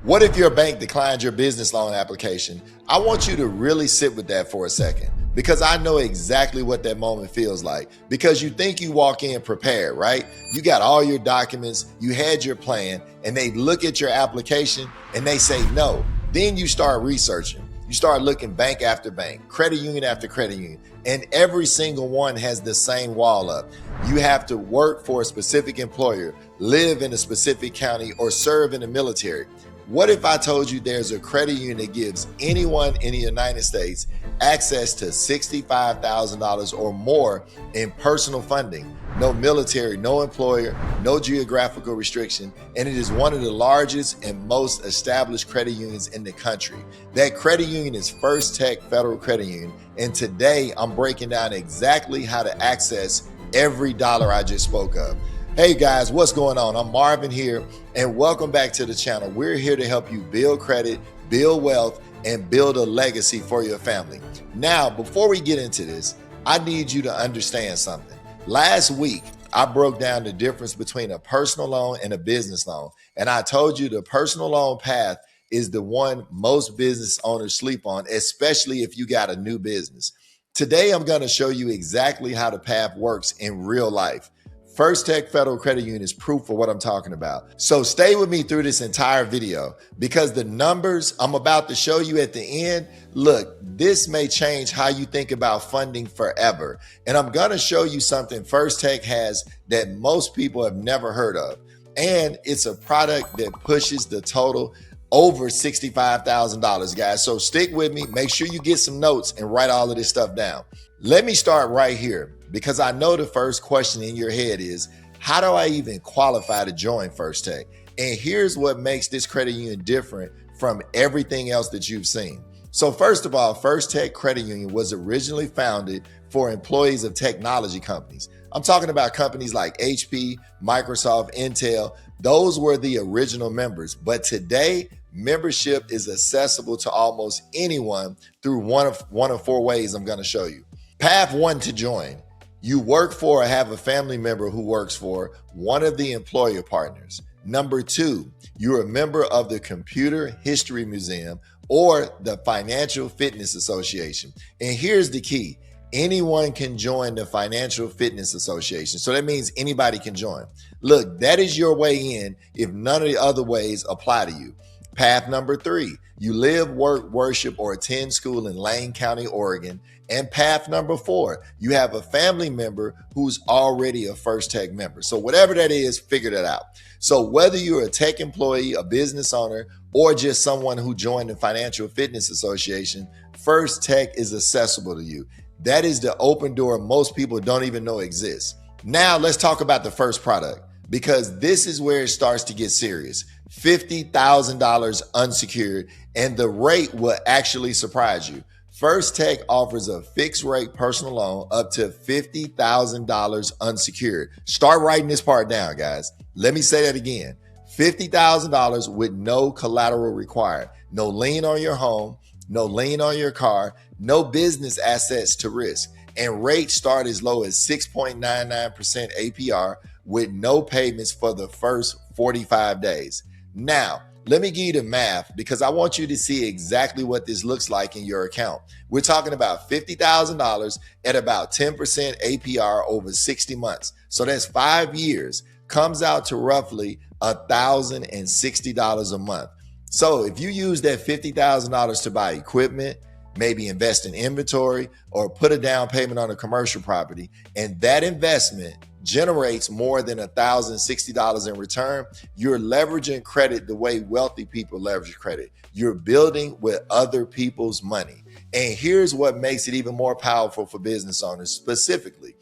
What if your bank declined your business loan application? I want you to really sit with that for a second because I know exactly what that moment feels like. Because you think you walk in prepared, right? You got all your documents, you had your plan, and they look at your application and they say no. Then you start researching. You start looking bank after bank, credit union after credit union, and every single one has the same wall up. You have to work for a specific employer, live in a specific county, or serve in the military. What if I told you there's a credit union that gives anyone in the United States access to $65,000 or more in personal funding? No military, no employer, no geographical restriction, and it is one of the largest and most established credit unions in the country. That credit union is First Tech Federal Credit Union, and today I'm breaking down exactly how to access every dollar I just spoke of. Hey guys, what's going on? I'm Marvin here, and welcome back to the channel. We're here to help you build credit, build wealth, and build a legacy for your family. Now, before we get into this, I need you to understand something. Last week, I broke down the difference between a personal loan and a business loan, and I told you the personal loan path is the one most business owners sleep on, especially if you got a new business. Today, I'm going to show you exactly how the path works in real life. First Tech Federal Credit Union is proof of what I'm talking about. So stay with me through this entire video because the numbers I'm about to show you at the end, look, this may change how you think about funding forever. And I'm going to show you something First Tech has that most people have never heard of. And it's a product that pushes the total over $65,000, guys. So stick with me. Make sure you get some notes and write all of this stuff down. Let me start right here, because I know the first question in your head is, how do I even qualify to join First Tech? And here's what makes this credit union different from everything else that you've seen. So first of all, First Tech Credit Union was originally founded for employees of technology companies. I'm talking about companies like HP, Microsoft, Intel. Those were the original members. But today, membership is accessible to almost anyone through one of four ways I'm going to show you. Path one to join. You work for or have a family member who works for one of the employer partners. Number two, you're a member of the Computer History Museum or the Financial Fitness Association. And here's the key. Anyone can join the Financial Fitness Association. So that means anybody can join. Look, that is your way in if none of the other ways apply to you. Path number three, you live, work, worship, or attend school in Lane County, Oregon. And path number four, you have a family member who's already a First Tech member. So whatever that is, figure that out. So whether you're a tech employee, a business owner, or just someone who joined the Financial Fitness Association, First Tech is accessible to you. That is the open door most people don't even know exists. Now let's talk about the first product, because this is where it starts to get serious. $50,000 unsecured, and the rate will actually surprise you. First Tech offers a fixed rate personal loan up to $50,000 unsecured. Start writing this part down, guys. Let me say that again. $50,000 with no collateral required. No lien on your home, no lien on your car, no business assets to risk. And rates start as low as 6.99% APR with no payments for the first 45 days. Now, let me give you the math because I want you to see exactly what this looks like in your account. We're talking about $50,000 at about 10% APR over 60 months. So that's 5 years, comes out to roughly $1,060 a month. So if you use that $50,000 to buy equipment, maybe invest in inventory, or put a down payment on a commercial property, and that investment generates more than $1,060 in return, you're leveraging credit the way wealthy people leverage credit. You're building with other people's money. And here's what makes it even more powerful for business owners specifically.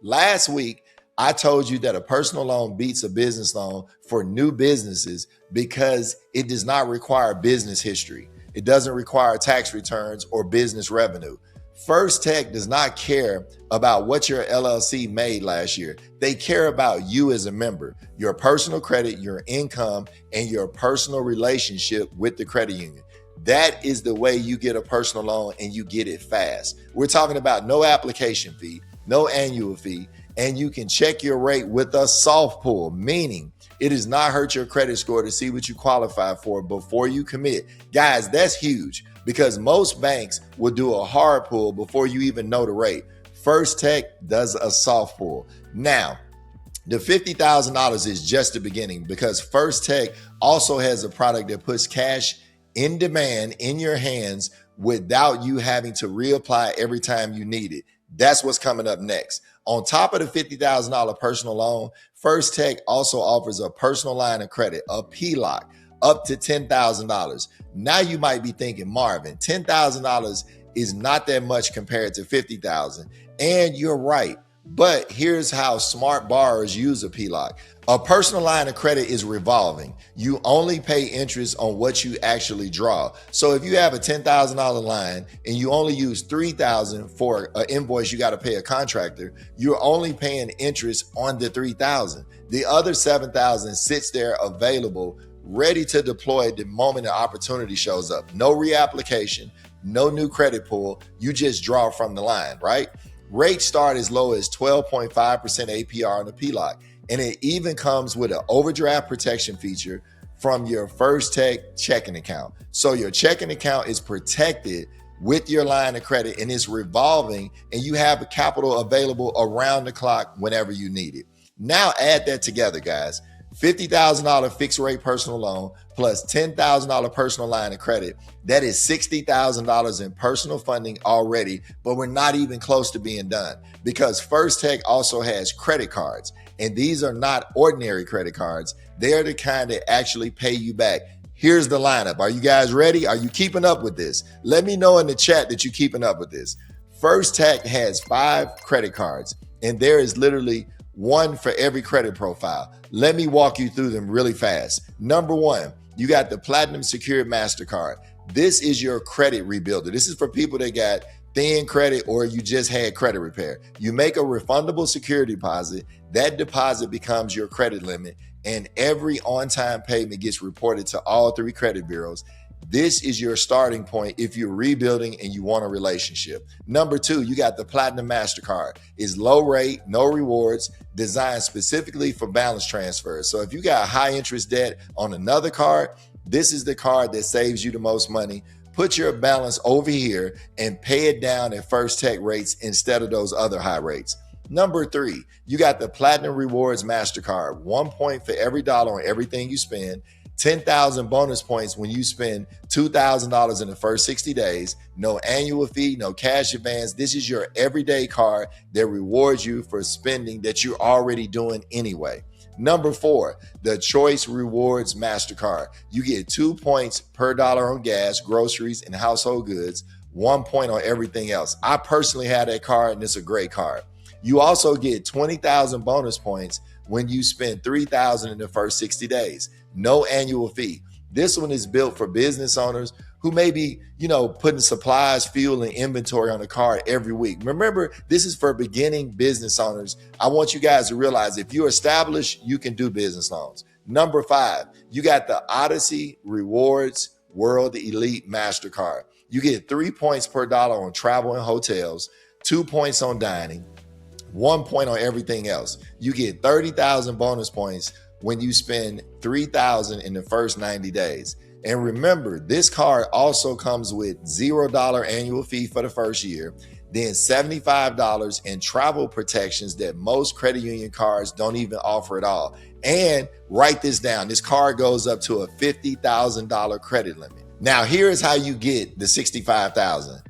Last week, I told you that a personal loan beats a business loan for new businesses because it does not require business history. It doesn't require tax returns or business revenue. First Tech does not care about what your LLC made last year. They care about you as a member, your personal credit, your income, and your personal relationship with the credit union. That is the way you get a personal loan and you get it fast. We're talking about no application fee, no annual fee, and you can check your rate with a soft pull, meaning It does not hurt your credit score to see what you qualify for before you commit. Guys, that's huge because most banks will do a hard pull before you even know the rate. First Tech does a soft pull. Now, the $50,000 is just the beginning because First Tech also has a product that puts cash in demand in your hands without you having to reapply every time you need it. That's what's coming up next. On top of the $50,000 personal loan, First Tech also offers a personal line of credit, a PLOC, up to $10,000. Now you might be thinking, Marvin, $10,000 is not that much compared to $50,000. And you're right. But here's how smart borrowers use a PLOC. A personal line of credit is revolving. You only pay interest on what you actually draw. So if you have a $10,000 line and you only use $3,000 for an invoice you got to pay a contractor, you're only paying interest on the $3,000. The other $7,000 sits there available, ready to deploy the moment the opportunity shows up. No reapplication, no new credit pull. You just draw from the line, right? Rates start as low as 12.5% APR on the PLOC, and it even comes with an overdraft protection feature from your First Tech checking account. So your checking account is protected with your line of credit and it's revolving, and you have capital available around the clock whenever you need it. Now add that together, guys. $50,000 fixed rate personal loan plus $10,000 personal line of credit. That is $60,000 in personal funding already, but we're not even close to being done because First Tech also has credit cards, and these are not ordinary credit cards. They are the kind that actually pay you back. Here's the lineup. Are you guys ready? Are you keeping up with this? Let me know in the chat that you're keeping up with this. First Tech has 5 credit cards, and there is literally one for every credit profile. Let me walk you through them really fast. Number 1, you got the Platinum Secured MasterCard. This is your credit rebuilder. This is for people that got thin credit or you just had credit repair. You make a refundable security deposit. That deposit becomes your credit limit, and every on-time payment gets reported to all 3 credit bureaus. This is your starting point if you're rebuilding and you want a relationship. Number 2, you got the Platinum MasterCard. It's low rate, no rewards, designed specifically for balance transfers. So if you got high interest debt on another card, this is the card that saves you the most money. Put your balance over here and pay it down at First Tech rates instead of those other high rates. Number 3, you got the Platinum Rewards MasterCard. 1 point for every dollar on everything you spend. 10,000 bonus points when you spend $2,000 in the first 60 days. No annual fee, no cash advance. This is your everyday card that rewards you for spending that you're already doing anyway. Number 4, the Choice Rewards MasterCard. You get 2 points per dollar on gas, groceries, and household goods. 1 point on everything else. I personally had that card, and it's a great card. You also get 20,000 bonus points when you spend $3,000 in the first 60 days. No annual fee. This one is built for business owners who may be, putting supplies, fuel, and inventory on the card every week. Remember, this is for beginning business owners. I want you guys to realize if you're established, you can do business loans. Number 5, you got the Odyssey Rewards World Elite MasterCard. You get 3 points per dollar on travel and hotels, 2 points on dining, 1 point on everything else. You get 30,000 bonus points when you spend $3,000 in the first 90 days. And remember, this card also comes with $0 annual fee for the first year, then $75 in travel protections that most credit union cards don't even offer at all. And write this down, this card goes up to a $50,000 credit limit. Now, here is how you get the $65,000.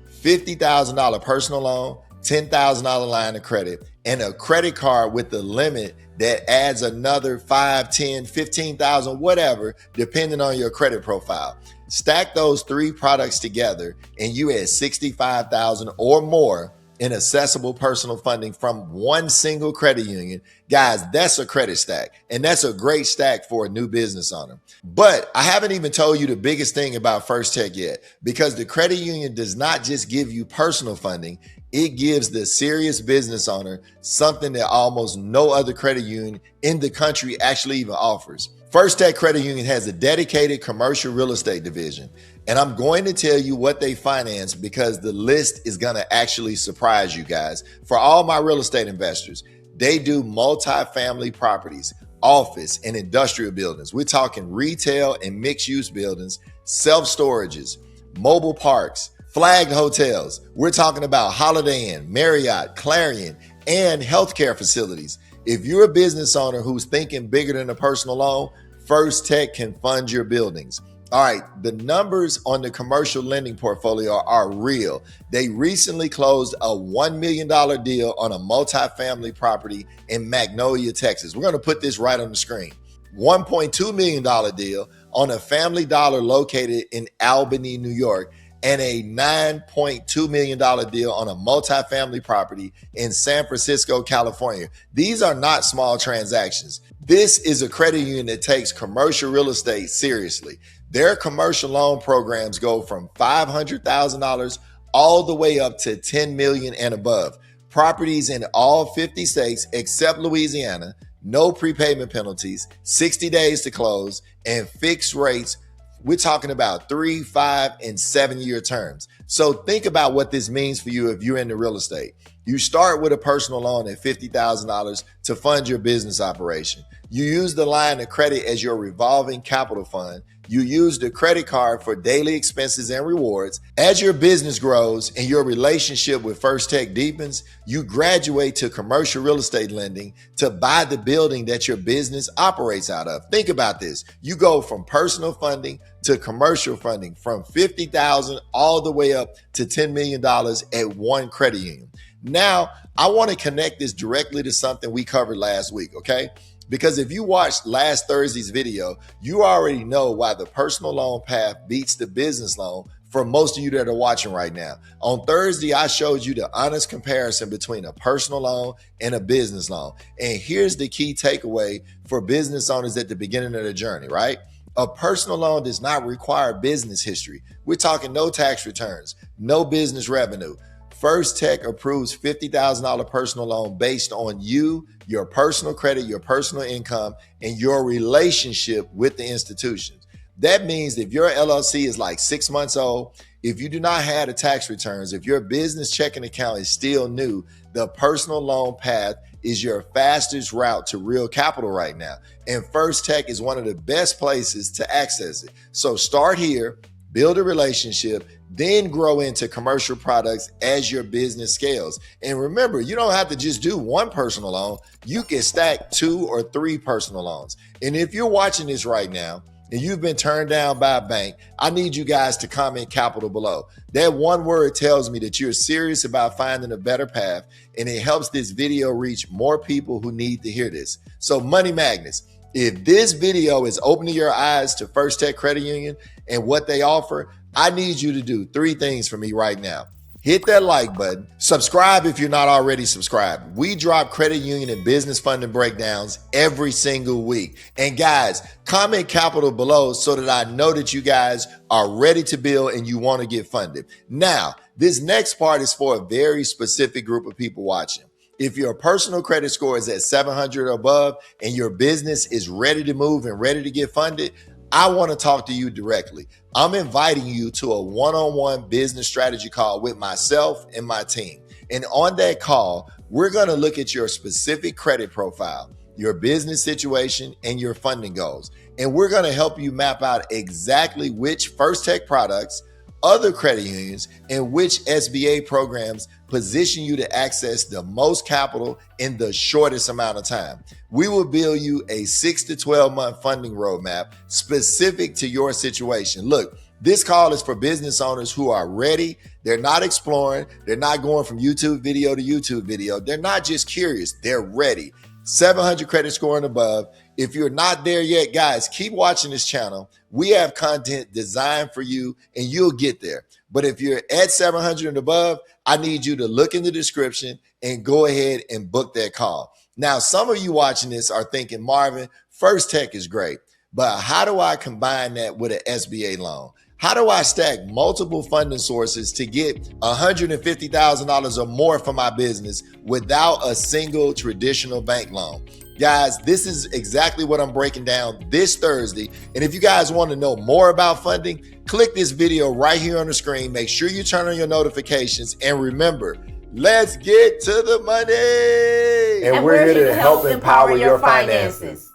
$50,000 personal loan, $10,000 line of credit, and a credit card with the limit that adds another 5, 10, 15,000, whatever, depending on your credit profile. Stack those 3 products together and you add 65,000 or more in accessible personal funding from one single credit union. Guys, that's a credit stack, and that's a great stack for a new business owner. But I haven't even told you the biggest thing about First Tech yet, because the credit union does not just give you personal funding. It gives the serious business owner something that almost no other credit union in the country actually even offers. First Tech Credit Union has a dedicated commercial real estate division, and I'm going to tell you what they finance because the list is going to actually surprise you guys. For all my real estate investors, they do multifamily properties, office and industrial buildings. We're talking retail and mixed-use buildings, self-storages, mobile parks, flagged hotels. We're talking about Holiday Inn, Marriott, Clarion, and healthcare facilities. If you're a business owner who's thinking bigger than a personal loan, First Tech can fund your buildings. All right, the numbers on the commercial lending portfolio are real. They recently closed a $1 million deal on a multifamily property in Magnolia, Texas. We're going to put this right on the screen. $1.2 million deal on a Family Dollar located in Albany, New York, and a $9.2 million deal on a multifamily property in San Francisco, California. These are not small transactions. This is a credit union that takes commercial real estate seriously. Their commercial loan programs go from $500,000 all the way up to $10 million and above. Properties in all 50 states except Louisiana, no prepayment penalties, 60 days to close, and fixed rates. We're talking about 3, 5, and 7-year terms. So think about what this means for you if you're into real estate. You start with a personal loan at $50,000 to fund your business operation. You use the line of credit as your revolving capital fund. You use the credit card for daily expenses and rewards. As your business grows and your relationship with First Tech deepens, you graduate to commercial real estate lending to buy the building that your business operates out of. Think about this. You go from personal funding to commercial funding from $50,000 all the way up to $10 million at one credit union. Now, I want to connect this directly to something we covered last week, okay? Because if you watched last Thursday's video, you already know why the personal loan path beats the business loan for most of you that are watching right now. On Thursday, I showed you the honest comparison between a personal loan and a business loan. And here's the key takeaway for business owners at the beginning of the journey, right? A personal loan does not require business history. We're talking no tax returns, no business revenue. First Tech approves $50,000 personal loan based on you, your personal credit, your personal income, and your relationship with the institutions. That means if your LLC is like 6 months old, if you do not have the tax returns, if your business checking account is still new, the personal loan path is your fastest route to real capital right now. And First Tech is one of the best places to access it. So start here, build a relationship, then grow into commercial products as your business scales. And remember, you don't have to just do one personal loan. You can stack 2 or 3 personal loans. And if you're watching this right now and you've been turned down by a bank, I need you guys to comment capital below. That one word tells me that you're serious about finding a better path, and it helps this video reach more people who need to hear this. So Money Magnets, if this video is opening your eyes to First Tech Credit Union and what they offer, I need you to do 3 things for me right now. Hit that like button. Subscribe if you're not already subscribed. We drop credit union and business funding breakdowns every single week. And guys, comment capital below so that I know that you guys are ready to build and you want to get funded. Now, this next part is for a very specific group of people watching. If your personal credit score is at 700 or above and your business is ready to move and ready to get funded, I want to talk to you directly. I'm inviting you to a one-on-one business strategy call with myself and my team. And on that call, we're going to look at your specific credit profile, your business situation, and your funding goals. And we're going to help you map out exactly which First Tech products, other credit unions, and which SBA programs position you to access the most capital in the shortest amount of time. We will build you a 6 to 12 month funding roadmap specific to your situation. Look, this call is for business owners who are ready. They're not exploring. They're not going from YouTube video to YouTube video. They're not just curious. They're ready. 700 credit score and above. If you're not there yet, guys, keep watching this channel. We have content designed for you and you'll get there. But if you're at 700 and above, I need you to look in the description and go ahead and book that call. Now, some of you watching this are thinking, Marvin, First Tech is great, but how do I combine that with an SBA loan? How do I stack multiple funding sources to get $150,000 or more for my business without a single traditional bank loan? Guys, this is exactly what I'm breaking down this Thursday. And if you guys want to know more about funding, click this video right here on the screen. Make sure you turn on your notifications. And remember, let's get to the money. And we're here to help empower your finances.